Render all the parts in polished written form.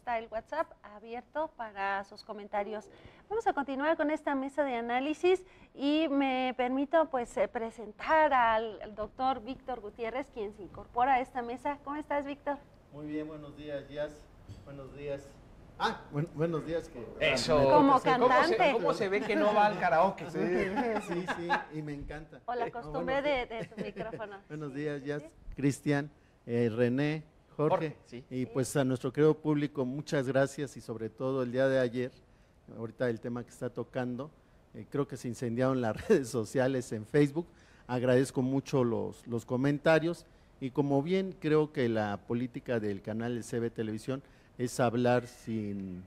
está el WhatsApp abierto para sus comentarios. Vamos a continuar con esta mesa de análisis y me permito pues presentar al doctor Víctor Gutiérrez, quien se incorpora a esta mesa. ¿Cómo estás, Víctor? Muy bien, buenos días, Jazz. Buenos días. Buenos días. Eso. Como cantante. ¿Cómo se ve que no va al karaoke? Sí, y me encanta. O la costumbre de tu micrófono. Buenos días, Jazz, Cristian, René, Jorge. Sí. Y pues a nuestro querido público, muchas gracias y sobre todo el día de ayer, ahorita el tema que está tocando, creo que se incendiaron las redes sociales en Facebook. Agradezco mucho los comentarios y como bien creo que la política del canal de CB Televisión es hablar sin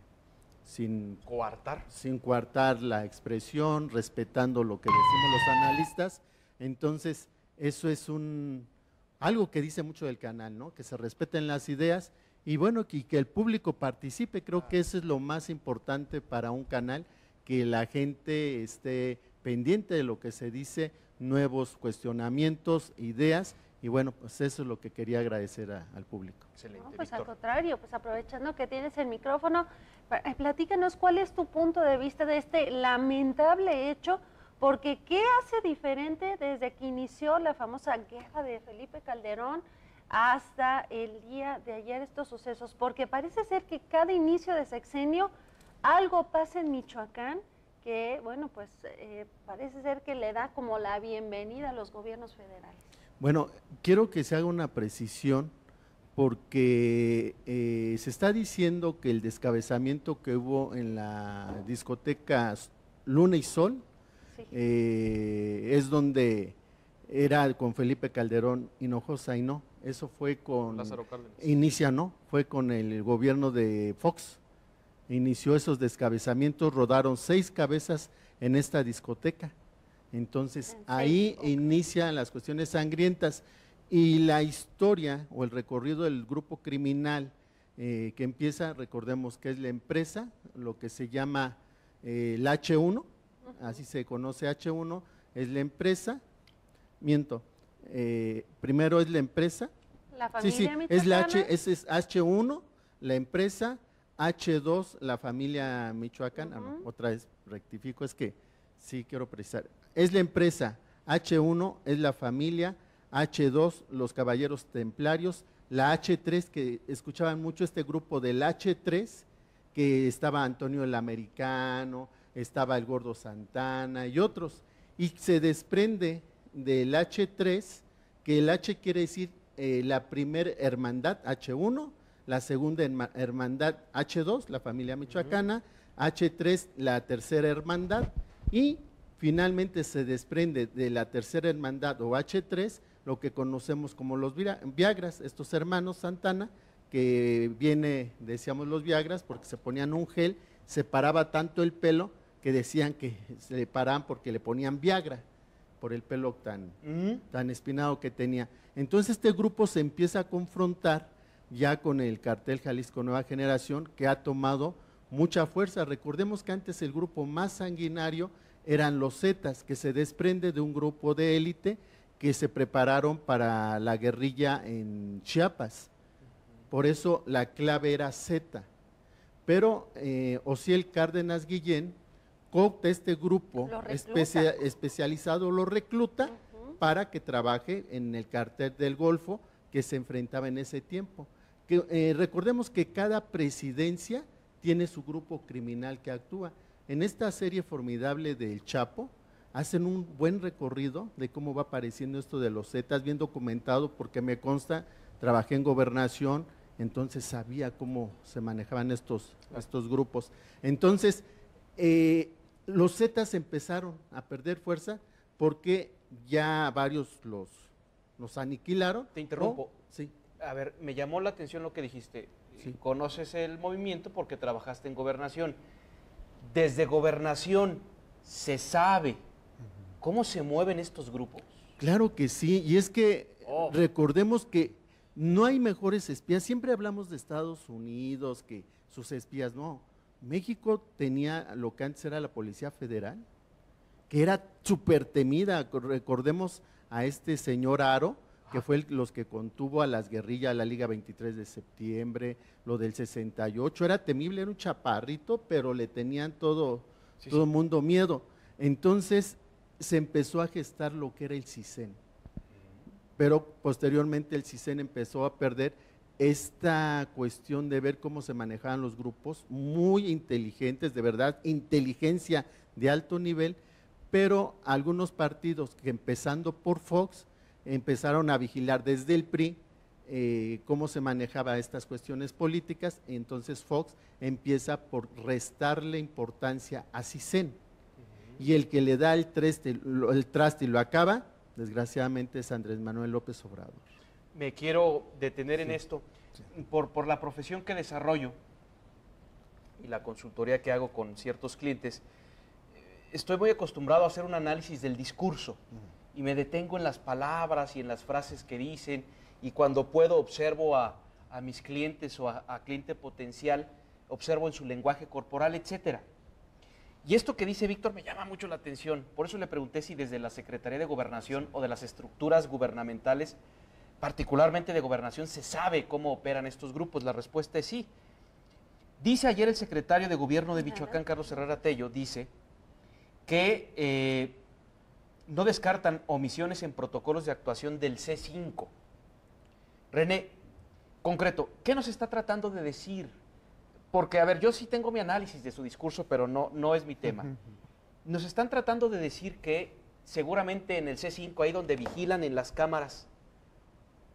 coartar la expresión, respetando lo que decimos los analistas. Entonces, eso es algo que dice mucho del canal, ¿no? Que se respeten las ideas y bueno, que el público participe. Creo que eso es lo más importante para un canal, que la gente esté pendiente de lo que se dice, nuevos cuestionamientos, ideas. Y bueno, pues eso es lo que quería agradecer al público. Excelente, no, pues Víctor. al contrario, pues aprovechando que tienes el micrófono, platícanos cuál es tu punto de vista de este lamentable hecho, porque ¿qué hace diferente desde que inició la famosa guerra de Felipe Calderón hasta el día de ayer estos sucesos? Porque parece ser que cada inicio de sexenio algo pasa en Michoacán que, bueno, pues parece ser que le da como la bienvenida a los gobiernos federales. Bueno, quiero que se haga una precisión porque se está diciendo que el descabezamiento que hubo en la discoteca Luna y Sol Sí. es donde era con Felipe Calderón Hinojosa y no, eso fue con Lázaro Cárdenas. Fue con el gobierno de Fox, inició esos descabezamientos, rodaron 6 cabezas en esta discoteca. Entonces, ahí inician las cuestiones sangrientas y la historia o el recorrido del grupo criminal que empieza, recordemos que es la empresa, lo que se llama el H1, así se conoce H1, es la empresa, primero es la empresa, La familia es michoacana. H1, la empresa, H2, la familia michoacana, otra vez rectifico, es que sí quiero precisar. Es la empresa, H1 es la familia, H2 los caballeros templarios, la H3 que escuchaban mucho este grupo del H3, que estaba Antonio el Americano, estaba el Gordo Santana y otros, y se desprende del H3, que el H quiere decir la primer hermandad, H1, la segunda hermandad, H2, la familia michoacana, H3, la tercera hermandad, y finalmente se desprende de la tercera hermandad o H3, lo que conocemos como los Viagras, estos hermanos Santana, que decíamos los Viagras, porque se ponían un gel, se paraba tanto el pelo que decían que se le paraban porque le ponían Viagra, por el pelo tan espinado que tenía. Entonces este grupo se empieza a confrontar ya con el cartel Jalisco Nueva Generación, que ha tomado mucha fuerza. Recordemos que antes el grupo más sanguinario eran los Zetas, que se desprende de un grupo de élite que se prepararon para la guerrilla en Chiapas. Por eso la clave era Z. Pero Osiel Cárdenas Guillén coopta este grupo especializado, lo recluta para que trabaje en el cartel del Golfo que se enfrentaba en ese tiempo. Recordemos que cada presidencia tiene su grupo criminal que actúa. En esta serie formidable del Chapo, hacen un buen recorrido de cómo va apareciendo esto de los Zetas, bien documentado, porque me consta, trabajé en gobernación, entonces sabía cómo se manejaban estos grupos. Entonces, los Zetas empezaron a perder fuerza porque ya varios los aniquilaron. Te interrumpo. Sí. A ver, me llamó la atención lo que dijiste. Sí. Conoces el movimiento porque trabajaste en gobernación. Desde gobernación se sabe cómo se mueven estos grupos. Claro que sí, y es que recordemos que no hay mejores espías. Siempre hablamos de Estados Unidos, que sus espías, no. México tenía lo que antes era la Policía Federal, que era súper temida. Recordemos a este señor Aro, que fue los que contuvo a las guerrillas, a la Liga 23 de septiembre, lo del 68, era temible, era un chaparrito, pero le tenían todo el mundo miedo. Entonces se empezó a gestar lo que era el CISEN, pero posteriormente el CISEN empezó a perder esta cuestión de ver cómo se manejaban los grupos, muy inteligentes, de verdad, inteligencia de alto nivel, pero algunos partidos que empezando por Fox, empezaron a vigilar desde el PRI cómo se manejaba estas cuestiones políticas, y entonces Fox empieza por restarle importancia a CISEN, y el que le da el traste y lo acaba, desgraciadamente, es Andrés Manuel López Obrador. Me quiero detener en esto, por la profesión que desarrollo y la consultoría que hago con ciertos clientes, estoy muy acostumbrado a hacer un análisis del discurso y me detengo en las palabras y en las frases que dicen, y cuando puedo observo a mis clientes o a cliente potencial, observo en su lenguaje corporal, etcétera. Y esto que dice Víctor me llama mucho la atención, por eso le pregunté si desde la Secretaría de Gobernación o de las estructuras gubernamentales, particularmente de Gobernación, se sabe cómo operan estos grupos. La respuesta es sí. Dice ayer el secretario de Gobierno de Michoacán, Carlos Herrera Tello, dice que no descartan omisiones en protocolos de actuación del C5. René, concreto, ¿qué nos está tratando de decir? Porque, a ver, yo sí tengo mi análisis de su discurso, pero no es mi tema. Nos están tratando de decir que seguramente en el C5, ahí donde vigilan en las cámaras,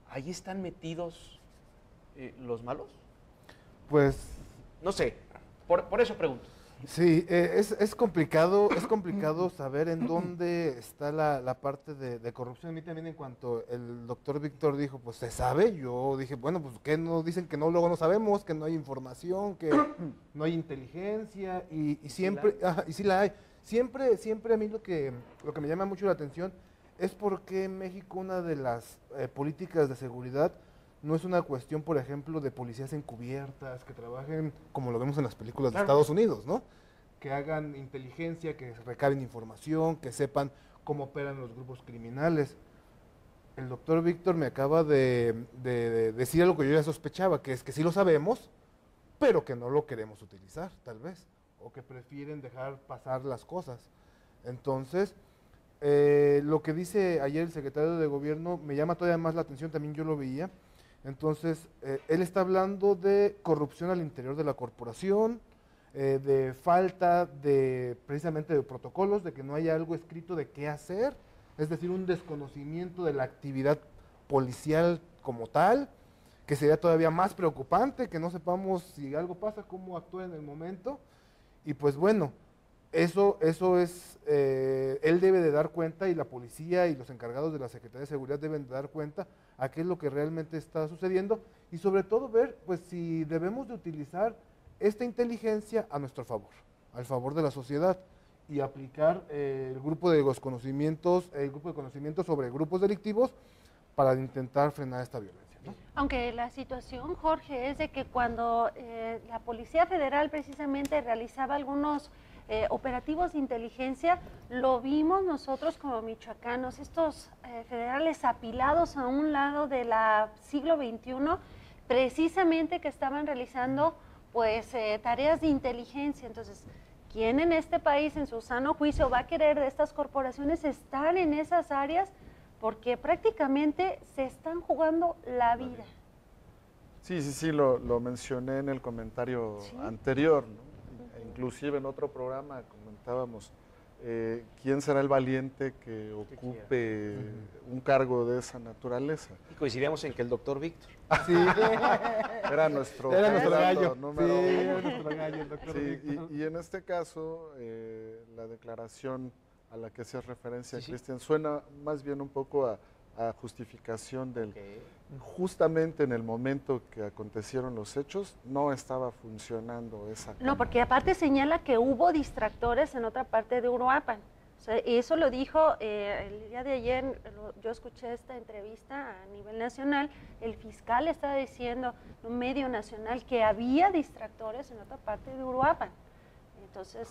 ¿ahí están metidos los malos? Pues... No sé, por eso pregunto. Sí, es complicado saber en dónde está la parte de corrupción. A mí también, en cuanto el doctor Víctor dijo, pues se sabe, yo dije, bueno, pues ¿qué nos dicen que no, luego no sabemos, que no hay información, que no hay inteligencia? Y siempre, y sí la hay. Siempre a mí lo que me llama mucho la atención es por qué en México una de las políticas de seguridad no es una cuestión, por ejemplo, de policías encubiertas, que trabajen como lo vemos en las películas de Estados Unidos, ¿no? Que hagan inteligencia, que recaben información, que sepan cómo operan los grupos criminales. El doctor Víctor me acaba de decir algo que yo ya sospechaba, que es que sí lo sabemos, pero que no lo queremos utilizar, tal vez, o que prefieren dejar pasar las cosas. Entonces, lo que dice ayer el secretario de Gobierno me llama todavía más la atención, también yo lo veía. Entonces, él está hablando de corrupción al interior de la corporación, de falta de, precisamente, de protocolos, de que no haya algo escrito de qué hacer, es decir, un desconocimiento de la actividad policial como tal, que sería todavía más preocupante, que no sepamos si algo pasa, cómo actuar en el momento. Y pues bueno, eso es, él debe de dar cuenta, y la policía y los encargados de la Secretaría de Seguridad deben de dar cuenta a qué es lo que realmente está sucediendo, y sobre todo ver pues si debemos de utilizar esta inteligencia a nuestro favor, al favor de la sociedad, y aplicar el grupo de conocimientos sobre grupos delictivos para intentar frenar esta violencia, ¿no? Aunque la situación, Jorge, es de que cuando la Policía Federal precisamente realizaba algunos operativos de inteligencia, lo vimos nosotros como michoacanos, estos federales apilados a un lado de la siglo XXI, precisamente que estaban realizando pues tareas de inteligencia. Entonces, ¿quién en este país, en su sano juicio, va a querer de estas corporaciones estar en esas áreas? Porque prácticamente se están jugando la vida. Sí, lo mencioné en el comentario anterior, ¿no? Inclusive en otro programa comentábamos, ¿quién será el valiente que ocupe un cargo de esa naturaleza? Y coincidíamos en que el doctor Víctor. Sí. Era nuestro gallo. número Sí, uno. era nuestro gallo, el doctor Víctor. Y en este caso, la declaración a la que hacías referencia, Cristian, suena más bien un poco a justificación del... Justamente en el momento que acontecieron los hechos, no estaba funcionando esa... No, porque aparte señala que hubo distractores en otra parte de Uruapan. O sea, eso lo dijo el día de ayer, yo escuché esta entrevista a nivel nacional, el fiscal estaba diciendo en un medio nacional que había distractores en otra parte de Uruapan. Entonces,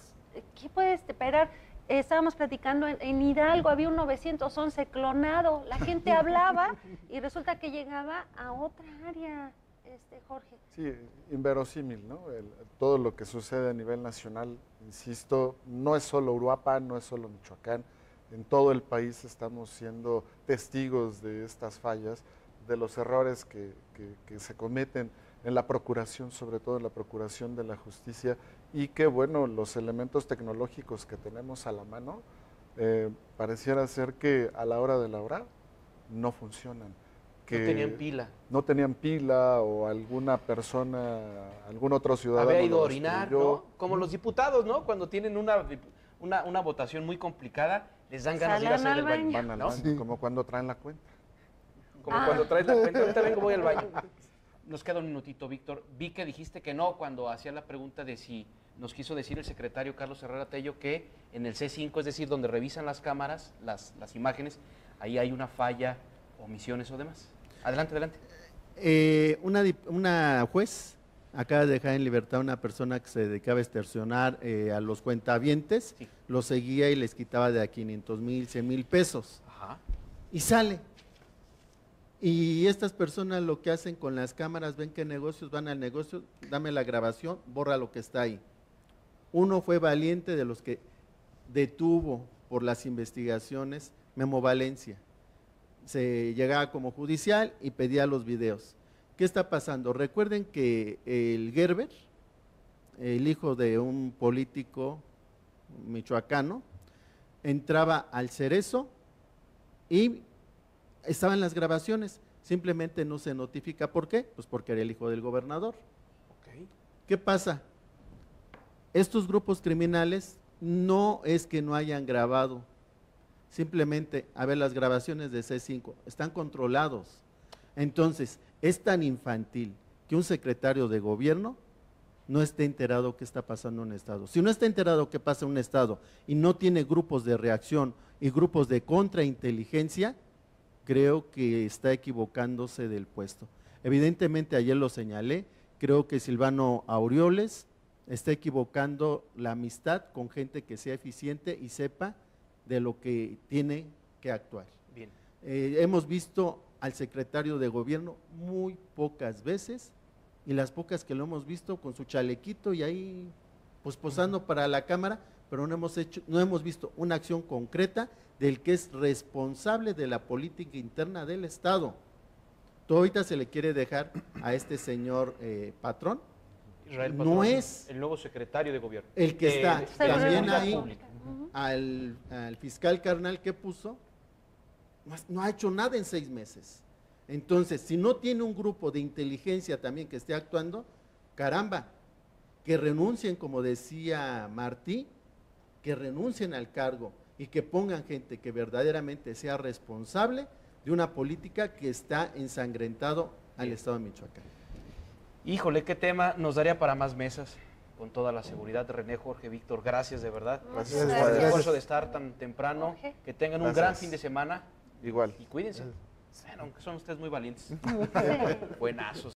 ¿qué puede esperar? estábamos platicando en Hidalgo, había un 911 clonado, la gente hablaba y resulta que llegaba a otra área, Jorge. Sí, inverosímil, ¿no? Todo lo que sucede a nivel nacional, insisto, no es solo Uruapan, no es solo Michoacán, en todo el país estamos siendo testigos de estas fallas, de los errores que se cometen en la procuración, sobre todo en la procuración de la justicia, y que, bueno, los elementos tecnológicos que tenemos a la mano, pareciera ser que a la hora de la hora no funcionan. Que no tenían pila. No tenían pila o alguna persona, algún otro ciudadano había ido a lo orinar, destruyó. ¿no? Como los diputados, ¿no? Cuando tienen una votación muy complicada, les dan ganas de ir a hacer el baño. Van al ¿no? baño, Sí. como cuando traen la cuenta. Como cuando traes la cuenta, ahorita vengo, voy al baño. Nos queda un minutito, Víctor. Vi que dijiste que no cuando hacía la pregunta de si nos quiso decir el secretario Carlos Herrera Tello que en el C5, es decir, donde revisan las cámaras, las imágenes, ahí hay una falla, omisiones o demás. Adelante, adelante. Una juez acaba de dejar en libertad a una persona que se dedicaba a extorsionar a los cuentavientes, Sí. los seguía y les quitaba de a 500,000, 100,000 pesos. Ajá. Y sale. Y estas personas lo que hacen con las cámaras, ven qué negocios, van al negocio, dame la grabación, borra lo que está ahí. Uno fue valiente de los que detuvo por las investigaciones Memo Valencia. Se llegaba como judicial y pedía los videos. ¿Qué está pasando? Recuerden que el Gerber, el hijo de un político michoacano, entraba al Cerezo y estaban las grabaciones, simplemente no se notifica. ¿Por qué? Pues porque era el hijo del gobernador. Ok. ¿Qué pasa? Estos grupos criminales no es que no hayan grabado, simplemente, a ver, las grabaciones de C5 están controlados. Entonces, es tan infantil que un secretario de gobierno no esté enterado qué está pasando en un estado. Si no está enterado qué pasa en un estado y no tiene grupos de reacción y grupos de contrainteligencia, creo que está equivocándose del puesto. Evidentemente, ayer lo señalé, creo que Silvano Aureoles está equivocando la amistad con gente que sea eficiente y sepa de lo que tiene que actuar. Bien. Hemos visto al secretario de gobierno muy pocas veces, y las pocas que lo hemos visto con su chalequito y ahí pues posando para la cámara, pero no hemos visto una acción concreta del que es responsable de la política interna del Estado. Todo ahorita se le quiere dejar a este señor Patrón, Israel no Patrón, es el nuevo secretario de gobierno. el que está de también Seguridad ahí, Pública. al fiscal carnal que puso, no ha hecho nada en 6 meses. Entonces, si no tiene un grupo de inteligencia también que esté actuando, caramba, que renuncien, como decía Martí, que renuncien al cargo y que pongan gente que verdaderamente sea responsable de una política que está ensangrentado al Estado de Michoacán. Híjole, qué tema, nos daría para más mesas, con toda la seguridad. René, Jorge, Víctor, gracias de verdad. Gracias. Por el Gracias. esfuerzo de estar tan temprano, Jorge. que tengan un Gracias. gran fin de semana Igual. y cuídense. Bueno, aunque son ustedes muy valientes. Buenazos.